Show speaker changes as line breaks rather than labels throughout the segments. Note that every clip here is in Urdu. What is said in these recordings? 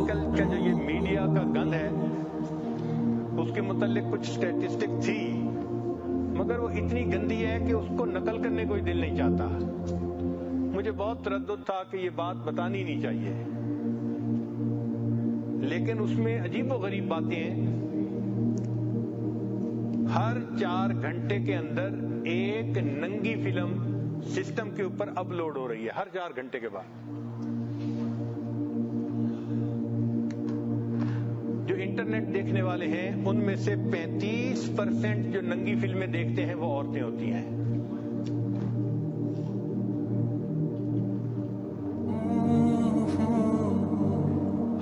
کل کا جو یہ میڈیا کا گند ہے اس کے متعلق کچھ اسٹیٹسٹک تھی، مگر وہ اتنی گندی ہے کہ اس کو نقل کرنے کوئی دل نہیں چاہتا. مجھے بہت تردد تھا کہ یہ بات بتانی نہیں چاہیے، لیکن اس میں عجیب و غریب باتیں ہیں. ہر 4 گھنٹے کے اندر ایک ننگی فلم سسٹم کے اوپر اپلوڈ ہو رہی ہے، ہر 4 گھنٹے کے بعد. جو انٹرنیٹ دیکھنے والے ہیں ان میں سے 35% جو ننگی فلمیں دیکھتے ہیں وہ عورتیں ہوتی ہیں.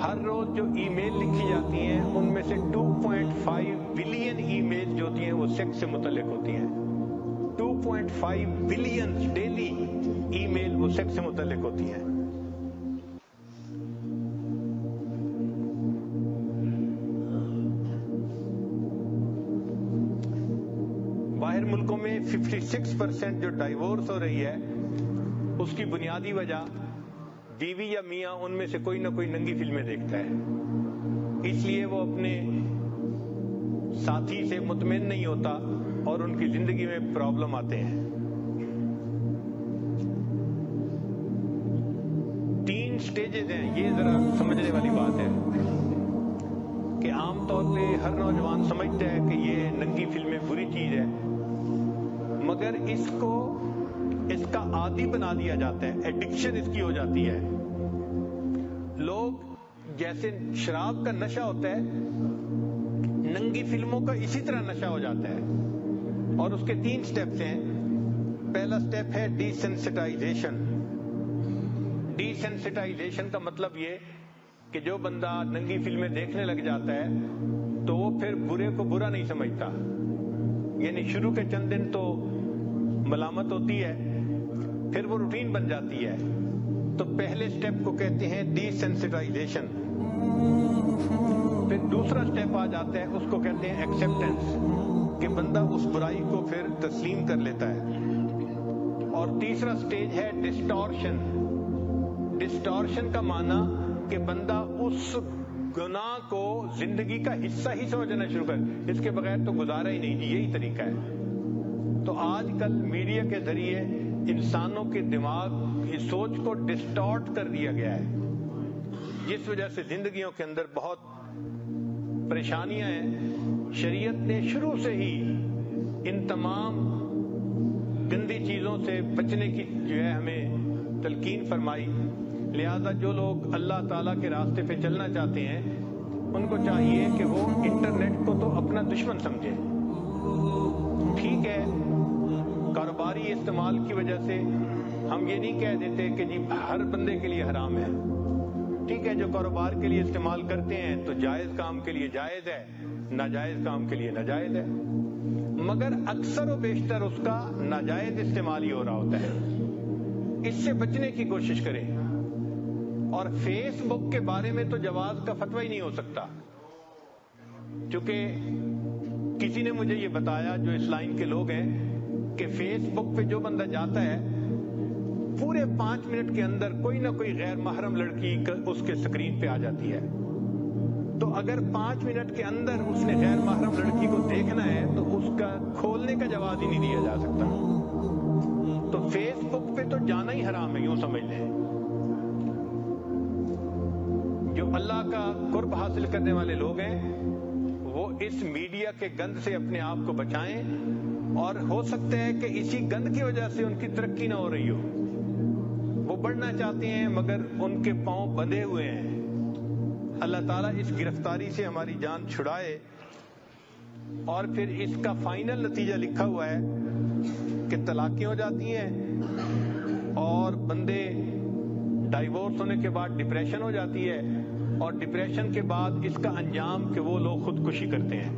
ہر روز جو ای میل لکھی جاتی ہیں ان میں سے 2.5 بلین ای میل جو ہوتی ہیں وہ سیکس سے متعلق ہوتی ہیں. 2.5 بلین ڈیلی ای میل وہ سیکس سے متعلق ہوتی ہیں. باہر ملکوں میں 56% جو ڈائیورس ہو رہی ہے اس کی بنیادی وجہ بیوی یا میاں ان میں سے کوئی نہ کوئی ننگی فلمیں دیکھتا ہے. اس لیے وہ اپنے ساتھی سے مطمئن نہیں ہوتا اور ان کی زندگی میں پرابلم آتے ہیں. 3 سٹیجز ہیں، یہ ذرا سمجھنے والی بات ہے کہ عام طور پہ ہر نوجوان سمجھتا ہے کہ یہ ننگی فلمیں بری چیز ہے، مگر اس کا عادی بنا دیا جاتا ہے، ایڈکشن اس کی ہو جاتی ہے. لوگ جیسے شراب کا نشہ ہوتا ہے، ننگی فلموں کا اسی طرح نشہ ہو جاتا ہے. اور اس کے 3 سٹیپس ہیں. پہلا سٹیپ ہے ڈی سینسٹائزیشن. ڈی سینسٹائزیشن کا مطلب یہ کہ جو بندہ ننگی فلمیں دیکھنے لگ جاتا ہے تو وہ پھر برے کو برا نہیں سمجھتا. یعنی شروع کے چند دن تو ملامت ہوتی ہے، پھر وہ روٹین بن جاتی ہے. تو پہلے سٹیپ کو کہتے ہیں ڈی سینسٹائزیشن. پھر دوسرا سٹیپ آ جاتا ہے، اس کو کہتے ہیں ایکسیپٹنس، کہ بندہ اس برائی کو پھر تسلیم کر لیتا ہے. اور تیسرا سٹیج ہے ڈسٹارشن. ڈسٹارشن کا معنی کہ بندہ اس گناہ کو زندگی کا حصہ ہی سمجھنا شروع کر، اس کے بغیر تو گزارا ہی نہیں. یہی طریقہ ہے. تو آج کل میڈیا کے ذریعے انسانوں کے دماغ کی سوچ کو ڈسٹارٹ کر دیا گیا ہے، جس وجہ سے زندگیوں کے اندر بہت پریشانیاں ہیں. شریعت نے شروع سے ہی ان تمام گندی چیزوں سے بچنے کی جو ہے ہمیں تلقین فرمائی. لہذا جو لوگ اللہ تعالیٰ کے راستے پہ چلنا چاہتے ہیں ان کو چاہیے کہ وہ انٹرنیٹ کو تو اپنا دشمن سمجھیں. ٹھیک ہے، کاروباری استعمال کی وجہ سے ہم یہ نہیں کہہ دیتے کہ جی ہر بندے کے لیے حرام ہے. ٹھیک ہے، جو کاروبار کے لیے استعمال کرتے ہیں تو جائز کام کے لیے جائز ہے، ناجائز کام کے لیے ناجائز ہے. مگر اکثر و بیشتر اس کا ناجائز استعمال ہی ہو رہا ہوتا ہے. اس سے بچنے کی کوشش کریں. اور فیس بک کے بارے میں تو جواز کا فتویٰ ہی نہیں ہو سکتا، چونکہ کسی نے مجھے یہ بتایا جو اس لائن کے لوگ ہیں کہ فیس بک پہ جو بندہ جاتا ہے پورے 5 منٹ کے اندر کوئی نہ کوئی غیر محرم لڑکی اس کے سکرین پہ آ جاتی ہے. تو اگر 5 منٹ کے اندر اس نے غیر محرم لڑکی کو دیکھنا ہے تو اس کا کھولنے کا جواز ہی نہیں دیا جا سکتا. تو فیس بک پہ تو جانا ہی حرام ہے، یوں سمجھ لیں. جو اللہ کا قرب حاصل کرنے والے لوگ ہیں وہ اس میڈیا کے گند سے اپنے آپ کو بچائیں. اور ہو سکتا ہے کہ اسی گند کی وجہ سے ان کی ترقی نہ ہو رہی ہو. وہ بڑھنا چاہتے ہیں مگر ان کے پاؤں بندھے ہوئے ہیں. اللہ تعالیٰ اس گرفتاری سے ہماری جان چھڑائے. اور پھر اس کا فائنل نتیجہ لکھا ہوا ہے کہ طلاقیں ہو جاتی ہیں اور بندے ڈائیورس ہونے کے بعد ڈپریشن ہو جاتی ہے، اور ڈپریشن کے بعد اس کا انجام کہ وہ لوگ خودکشی کرتے ہیں.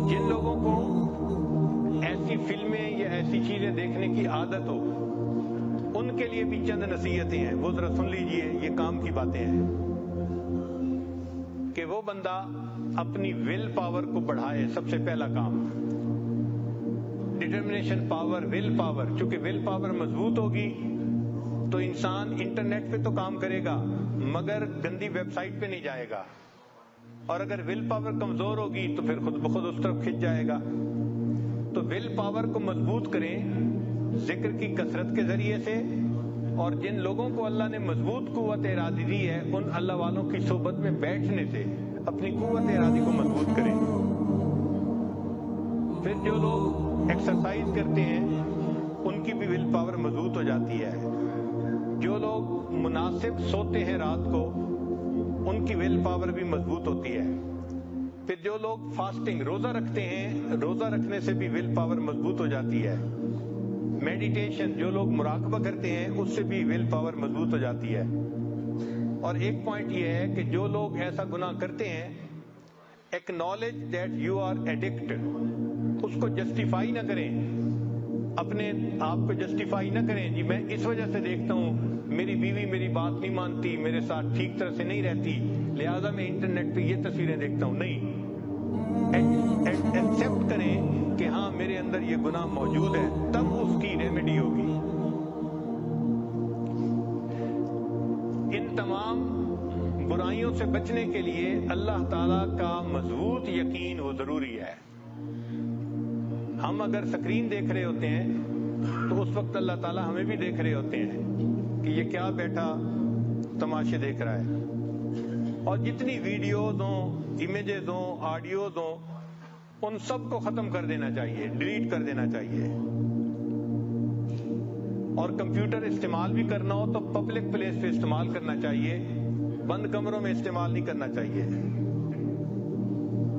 جن لوگوں کو ایسی فلمیں یا ایسی چیزیں دیکھنے کی عادت ہو ان کے لیے بھی چند نصیحتیں ہیں، وہ ذرا سن لیجئے. یہ کام کی باتیں ہیں کہ وہ بندہ اپنی ول پاور کو بڑھائے. سب سے پہلا کام ڈٹرمنیشن پاور، ول پاور. چونکہ ول پاور مضبوط ہوگی تو انسان انٹرنیٹ پہ تو کام کرے گا مگر گندی ویب سائٹ پہ نہیں جائے گا، اور اگر ول پاور کمزور ہوگی تو پھر خود بخود اس طرف کھنچ جائے گا۔ تو ول پاور کو مضبوط کریں ذکر کی کثرت کے ذریعے سے، اور جن لوگوں کو اللہ نے مضبوط قوت ارادی دی ہے ان اللہ والوں کی صحبت میں بیٹھنے سے اپنی قوت ارادی کو مضبوط کریں۔ پھر جو لوگ ایکسرسائز کرتے ہیں ان کی بھی ول پاور مضبوط ہو جاتی ہے۔ جو لوگ مناسب سوتے ہیں رات کو ان کی ول پاور بھی مضبوط ہوتی ہے۔ پھر جو لوگ فاسٹنگ روزہ رکھتے ہیں، روزہ رکھنے سے بھی ول پاور مضبوط ہو جاتی ہے۔ میڈیٹیشن جو لوگ مراقبہ کرتے ہیں اس سے بھی ول پاور مضبوط ہو جاتی ہے۔ اور ایک پوائنٹ یہ ہے کہ جو لوگ ایسا گناہ کرتے ہیں، acknowledge that you are addict, اس کو جسٹیفائی نہ کریں، اپنے آپ کو جسٹیفائی نہ کریں جی میں اس وجہ سے دیکھتا ہوں میری بیوی میری بات نہیں مانتی، میرے ساتھ ٹھیک طرح سے نہیں رہتی، لہذا میں انٹرنیٹ پہ یہ تصویریں دیکھتا ہوں۔ نہیں، ایکسیپٹ کریں کہ ہاں میرے اندر یہ گناہ موجود ہے، تب اس کی ریمیڈی ہوگی۔ ان تمام برائیوں سے بچنے کے لیے اللہ تعالیٰ کا مضبوط یقین وہ ضروری ہے۔ ہم اگر سکرین دیکھ رہے ہوتے ہیں تو اس وقت اللہ تعالیٰ ہمیں بھی دیکھ رہے ہوتے ہیں کہ یہ کیا بیٹھا تماشے دیکھ رہا ہے، اور جتنی ویڈیوز ہوں، امیجز ہوں، آڈیوز ہوں، ان سب کو ختم کر دینا چاہیے، ڈیلیٹ کر دینا چاہیے۔ اور کمپیوٹر استعمال بھی کرنا ہو تو پبلک پلیس پہ استعمال کرنا چاہیے، بند کمروں میں استعمال نہیں کرنا چاہیے۔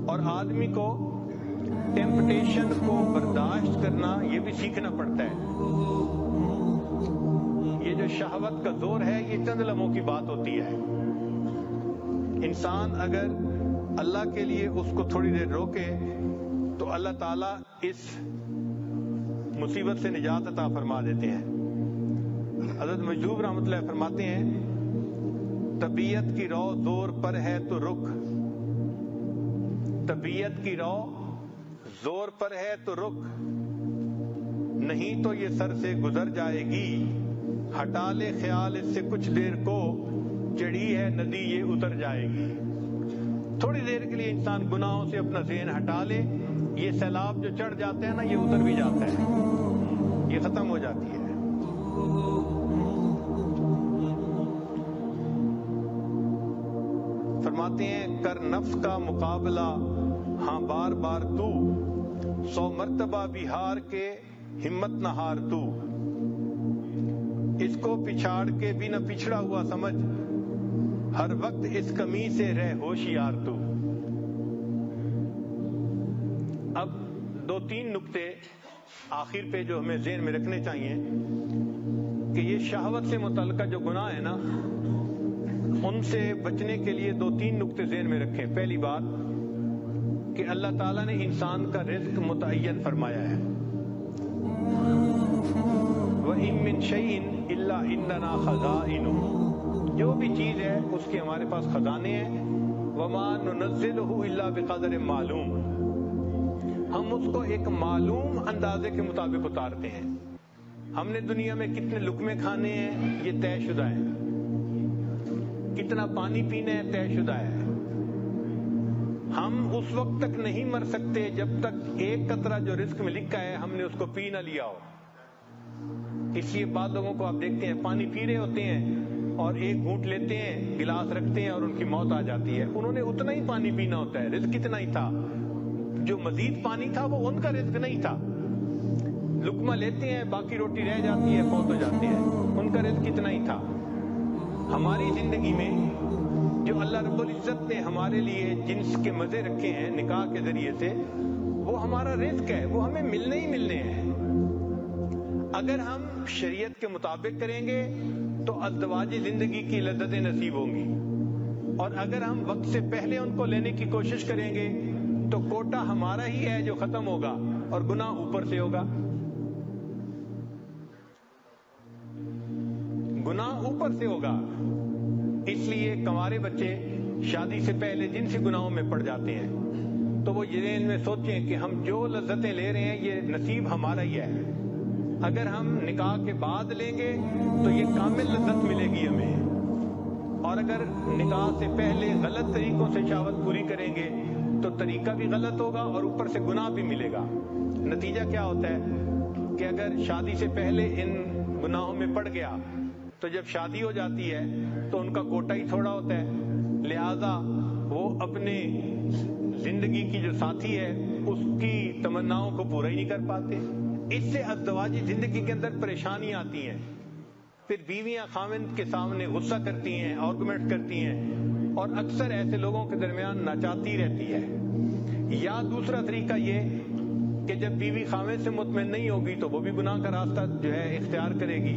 اور آدمی کو ٹیمپٹیشن کو برداشت کرنا یہ بھی سیکھنا پڑتا ہے۔ یہ جو شہوت کا زور ہے یہ چند لمحوں کی بات ہوتی ہے۔ انسان اگر اللہ کے لیے اس کو تھوڑی دیر روکے تو اللہ تعالیٰ اس مصیبت سے نجات عطا فرما دیتے ہیں۔ حضرت مجذوب رحمۃ اللہ فرماتے ہیں طبیعت کی رو زور پر ہے تو رک، طبیعت کی رو زور پر ہے تو رک، نہیں تو یہ سر سے گزر جائے گی، ہٹا لے خیال اس سے کچھ دیر کو، چڑھی ہے ندی یہ اتر جائے گی۔ تھوڑی دیر کے لیے انسان گناہوں سے اپنا ذہن ہٹا لے، یہ سیلاب جو چڑھ جاتے ہیں نا یہ اتر بھی جاتا ہے، یہ ختم ہو جاتی ہے۔ فرماتے ہیں کر نفس کا مقابلہ ہاں بار بار تو، 100 مرتبہ بھی ہار کے ہمت نہ ہار تو، اس کو پچھاڑ کے بھی نہ پچھڑا ہوا سمجھ، ہر وقت اس کمی سے رہ ہوشیار تو۔ اب 2-3 نکتے آخر پہ جو ہمیں ذہن میں رکھنے چاہیے کہ یہ شہوت سے متعلقہ جو گناہ ہے نا ان سے بچنے کے لیے 2-3 نکتے ذہن میں رکھیں۔ پہلی بات کہ اللہ تعالیٰ نے انسان کا رزق متعین فرمایا ہے، وَإِن مِّن شَيْءٍ إِلَّا عِندَنَا خَزَائِنُهُ، جو بھی چیز ہے اس کے ہمارے پاس خزانے ہیں، وَمَا نُنَزِّلُهُ إِلَّا بِقَدْرٍ مَّعْلُومٍ، ہم اس کو ایک معلوم اندازے کے مطابق اتارتے ہیں۔ ہم نے دنیا میں کتنے لقمے کھانے ہیں یہ طے شدہ ہے، کتنا پانی پینا ہے طے شدہ ہے۔ ہم اس وقت تک نہیں مر سکتے جب تک ایک قطرہ جو رزق میں لکھا ہے ہم نے اس کو پی نہ لیا ہو۔ اس لیے بعض لوگوں کو آپ دیکھتے ہیں پانی پی رہے ہوتے ہیں اور ایک گھونٹ لیتے ہیں، گلاس رکھتے ہیں اور ان کی موت آ جاتی ہے۔ انہوں نے اتنا ہی پانی پینا ہوتا ہے، رزق اتنا ہی تھا، جو مزید پانی تھا وہ ان کا رزق نہیں تھا۔ لقمہ لیتے ہیں باقی روٹی رہ جاتی ہے، فوت ہو جاتے ہیں، ان کا رزق اتنا ہی تھا۔ ہماری زندگی میں جو اللہ رب العزت نے ہمارے لیے جنس کے مزے رکھے ہیں نکاح کے ذریعے سے، وہ ہمارا رزق ہے، وہ ہمیں ملنے ہی ملنے ہیں۔ اگر ہم شریعت کے مطابق کریں گے تو ازدواجی زندگی کی لذتیں نصیب ہوں گی، اور اگر ہم وقت سے پہلے ان کو لینے کی کوشش کریں گے تو کوٹا ہمارا ہی ہے جو ختم ہوگا اور گناہ اوپر سے ہوگا، گناہ اوپر سے ہوگا۔ اس لیے کنوارے بچے شادی سے پہلے جن سے گناہوں میں پڑ جاتے ہیں تو وہ یہ ذہن میں سوچیں کہ ہم جو لذتیں لے رہے ہیں یہ نصیب ہمارا ہی ہے، اگر ہم نکاح کے بعد لیں گے تو یہ کامل لذت ملے گی ہمیں، اور اگر نکاح سے پہلے غلط طریقوں سے شہوت پوری کریں گے تو طریقہ بھی غلط ہوگا اور اوپر سے گناہ بھی ملے گا۔ نتیجہ کیا ہوتا ہے کہ اگر شادی سے پہلے ان گناہوں میں پڑ گیا تو جب شادی ہو جاتی ہے تو ان کا کوٹا ہی تھوڑا ہوتا ہے، لہذا وہ اپنے زندگی کی جو ساتھی ہے اس کی تمناؤں کو پورا ہی نہیں کر پاتے۔ اس سے ازدواجی زندگی کے اندر پریشانیاں آتی ہیں، پھر بیویاں خاوند کے سامنے غصہ کرتی ہیں، آرگومنٹ کرتی ہیں، اور اکثر ایسے لوگوں کے درمیان ناچاتی رہتی ہے۔ یا دوسرا طریقہ یہ کہ جب بیوی خاوند سے مطمئن نہیں ہوگی تو وہ بھی گناہ کا راستہ جو ہے اختیار کرے گی۔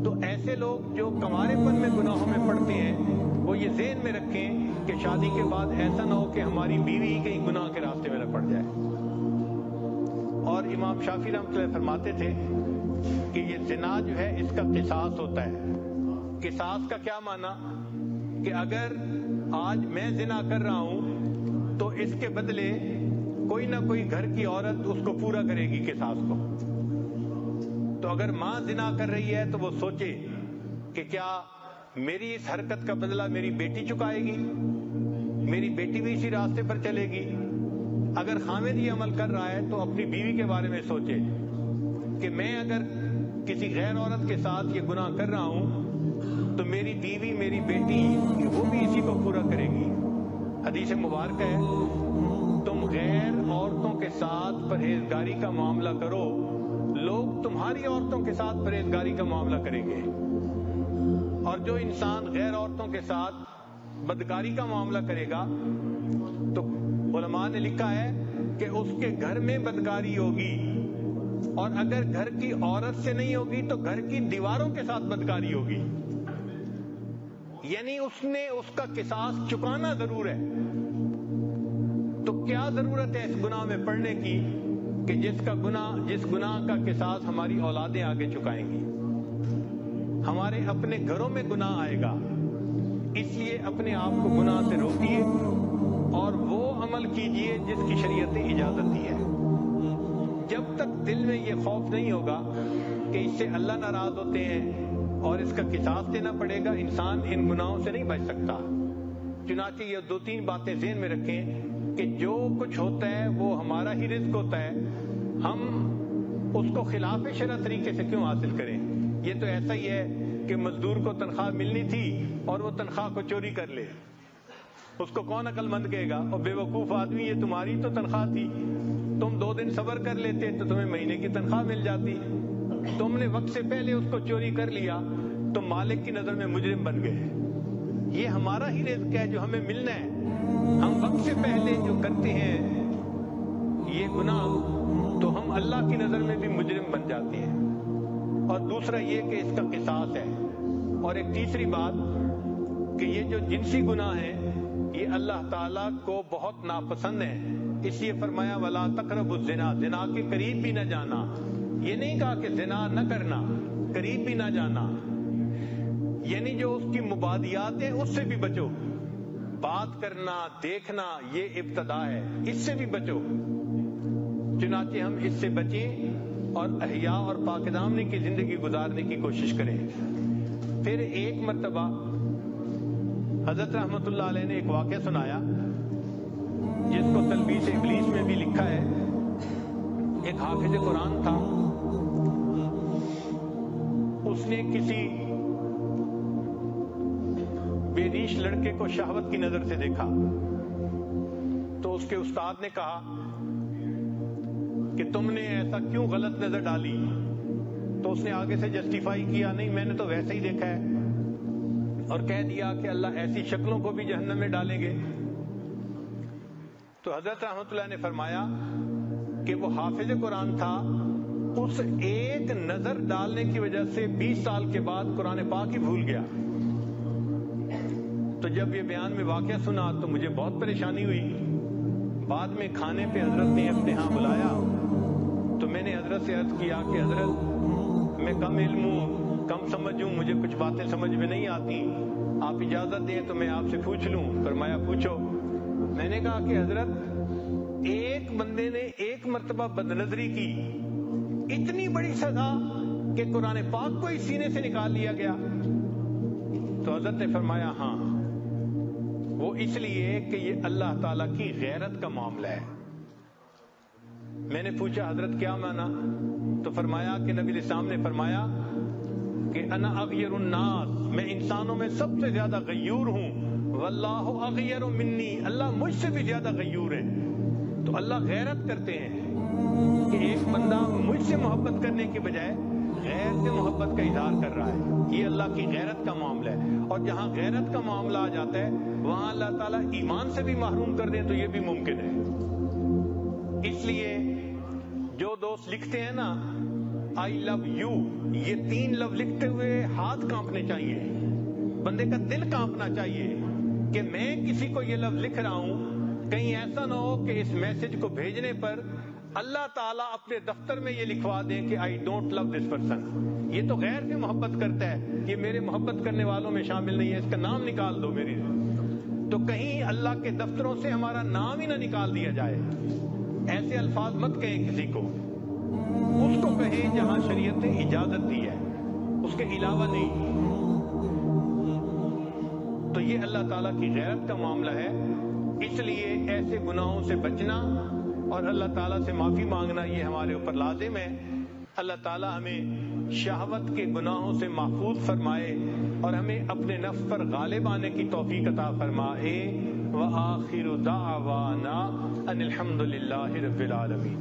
تو ایسے لوگ جو کنوارے پن میں گناہوں میں پڑتے ہیں وہ یہ ذہن میں رکھیں کہ شادی کے بعد ایسا نہ ہو کہ ہماری بیوی کہیں گناہ کے راستے میں نہ پڑ جائے۔ اور امام شافعی رحمۃ اللہ فرماتے تھے کہ یہ زنا جو ہے اس کا قصاص ہوتا ہے۔ قصاص کا کیا معنی کہ اگر آج میں زنا کر رہا ہوں تو اس کے بدلے کوئی نہ کوئی گھر کی عورت اس کو پورا کرے گی قصاص کو۔ تو اگر ماں زنا کر رہی ہے تو وہ سوچے کہ کیا میری اس حرکت کا بدلہ میری بیٹی چکائے گی، میری بیٹی بھی اسی راستے پر چلے گی۔ اگر خاوند یہ عمل کر رہا ہے تو اپنی بیوی کے بارے میں سوچے کہ میں اگر کسی غیر عورت کے ساتھ یہ گناہ کر رہا ہوں تو میری بیوی، میری بیٹی وہ بھی اسی کو پورا کرے گی۔ حدیث مبارکہ ہے تم غیر عورتوں کے ساتھ پرہیزگاری کا معاملہ کرو، لوگ تمہاری عورتوں کے ساتھ پرہیزگاری کا معاملہ کریں گے۔ اور جو انسان غیر عورتوں کے ساتھ بدکاری کا معاملہ کرے گا تو علماء نے لکھا ہے کہ اس کے گھر میں بدکاری ہوگی، اور اگر گھر کی عورت سے نہیں ہوگی تو گھر کی دیواروں کے ساتھ بدکاری ہوگی۔ یعنی اس نے اس کا قصاص چکانا ضرور ہے۔ تو کیا ضرورت ہے اس گناہ میں پڑنے کی کہ جس گناہ کا قصاص ہماری اولادیں آگے چکائیں گی، ہمارے اپنے گھروں میں گناہ آئے گا۔ اس لیے اپنے آپ کو گناہ سے روکیے اور وہ عمل کیجئے جس کی شریعت نے اجازت دی ہے۔ جب تک دل میں یہ خوف نہیں ہوگا کہ اس سے اللہ ناراض ہوتے ہیں اور اس کا قصاص دینا پڑے گا، انسان ان گناہوں سے نہیں بچ سکتا۔ چنانچہ یہ دو تین باتیں ذہن میں رکھیں کہ جو کچھ ہوتا ہے وہ ہمارا ہی رزق ہوتا ہے، ہم اس کو خلاف شرع طریقے سے کیوں حاصل کریں؟ یہ تو ایسا ہی ہے کہ مزدور کو تنخواہ ملنی تھی اور وہ تنخواہ کو چوری کر لے، اس کو کون عقل مند کہے گا؟ اور بے وقوف آدمی، یہ تمہاری تو تنخواہ تھی، تم 2 دن صبر کر لیتے تو تمہیں مہینے کی تنخواہ مل جاتی، تم نے وقت سے پہلے اس کو چوری کر لیا تو مالک کی نظر میں مجرم بن گئے۔ یہ ہمارا ہی رزق ہے جو ہمیں ملنا ہے، ہم وقت سے پہلے جو کرتے ہیں یہ گناہ تو ہم اللہ کی نظر میں بھی مجرم بن جاتے ہیں۔ اور دوسرا یہ کہ اس کا قصاص ہے۔ اور ایک تیسری بات کہ یہ جو جنسی گناہ ہیں یہ اللہ تعالیٰ کو بہت ناپسند ہے، اس لیے فرمایا وَلَا تَقْرَبُوا الزِّنَا، زنا کے قریب بھی نہ جانا۔ یہ نہیں کہا کہ زنا نہ کرنا، قریب بھی نہ جانا، یعنی جو اس کی مبادیات ہیں اس سے بھی بچو۔ بات کرنا، دیکھنا یہ ابتدا ہے، اس سے بھی بچو۔ چنانچہ ہم اس سے بچیں اور احیاء اور پاک دامنی کی زندگی گزارنے کی کوشش کریں۔ پھر ایک مرتبہ حضرت رحمت اللہ علیہ نے ایک واقعہ سنایا جس کو تلبیس ابلیس میں بھی لکھا ہے۔ ایک حافظ قرآن تھا، اس نے کسی بے ریش لڑکے کو شہوت کی نظر سے دیکھا تو اس کے استاد نے کہا کہ تم نے ایسا کیوں غلط نظر ڈالی؟ تو اس نے آگے سے جسٹیفائی کیا، نہیں میں نے تو ویسے ہی دیکھا ہے، اور کہہ دیا کہ اللہ ایسی شکلوں کو بھی جہنم میں ڈالیں گے۔ تو حضرت رحمت اللہ نے فرمایا کہ وہ حافظ قرآن تھا، اس ایک نظر ڈالنے کی وجہ سے 20 سال کے بعد قرآن پاک ہی بھول گیا۔ تو جب یہ بیان میں واقعہ سنا تو مجھے بہت پریشانی ہوئی۔ بعد میں کھانے پہ حضرت نے اپنے ہاں بلایا تو میں نے حضرت سے عرض کیا کہ حضرت میں کم علم ہوں، کم سمجھ ہوں، مجھے کچھ باتیں سمجھ میں نہیں آتی، آپ اجازت دیں تو میں آپ سے پوچھ لوں؟ فرمایا پوچھو۔ میں نے کہا کہ حضرت ایک بندے نے ایک مرتبہ بدنظری کی اتنی بڑی سزا کہ قرآن پاک کو ہی سینے سے نکال لیا گیا؟ تو حضرت نے فرمایا ہاں، وہ اس لیے کہ یہ اللہ تعالیٰ کی غیرت کا معاملہ ہے۔ میں نے پوچھا حضرت کیا مانا؟ تو فرمایا کہ نبی الاسلام نے فرمایا کہ انا اغیر الناس، میں انسانوں میں سب سے زیادہ غیور ہوں، واللہ اغیر منی، اللہ مجھ سے بھی زیادہ غیور ہے۔ تو اللہ غیرت کرتے ہیں کہ ایک بندہ مجھ سے محبت کرنے کے بجائے غیر سے محبت کا اظہار کر رہا ہے، یہ اللہ کی غیرت کا معاملہ ہے۔ اور جہاں غیرت کا معاملہ آ جاتا ہے وہاں اللہ تعالیٰ ایمان سے بھی محروم کر دیں تو یہ بھی ممکن ہے۔ اس لیے جو دوست لکھتے ہیں نا آئی لو یو، یہ 3 لفظ لکھتے ہوئے ہاتھ کانپنے چاہیے، بندے کا دل کانپنا چاہیے کہ میں کسی کو یہ لفظ لکھ رہا ہوں، کہیں ایسا نہ ہو کہ اس میسج کو بھیجنے پر اللہ تعالیٰ اپنے دفتر میں یہ لکھوا دیں کہ I don't love this person, یہ تو غیر سے محبت کرتا ہے، یہ میرے محبت کرنے والوں میں شامل نہیں ہے، اس کا نام نکال دو میری۔ تو کہیں اللہ کے دفتروں سے ہمارا نام ہی نہ نکال دیا جائے۔ ایسے الفاظ مت کہیں کسی کو، اس کو کہیں جہاں شریعت نے اجازت دی ہے، اس کے علاوہ نہیں۔ تو یہ اللہ تعالیٰ کی غیرت کا معاملہ ہے، اس لیے ایسے گناہوں سے بچنا اور اللہ تعالیٰ سے معافی مانگنا یہ ہمارے اوپر لازم ہے۔ اللہ تعالیٰ ہمیں شہوت کے گناہوں سے محفوظ فرمائے اور ہمیں اپنے نفس پر غالب آنے کی توفیق عطا فرمائے۔ وآخر دعوانا ان الحمد للہ رب العالمین۔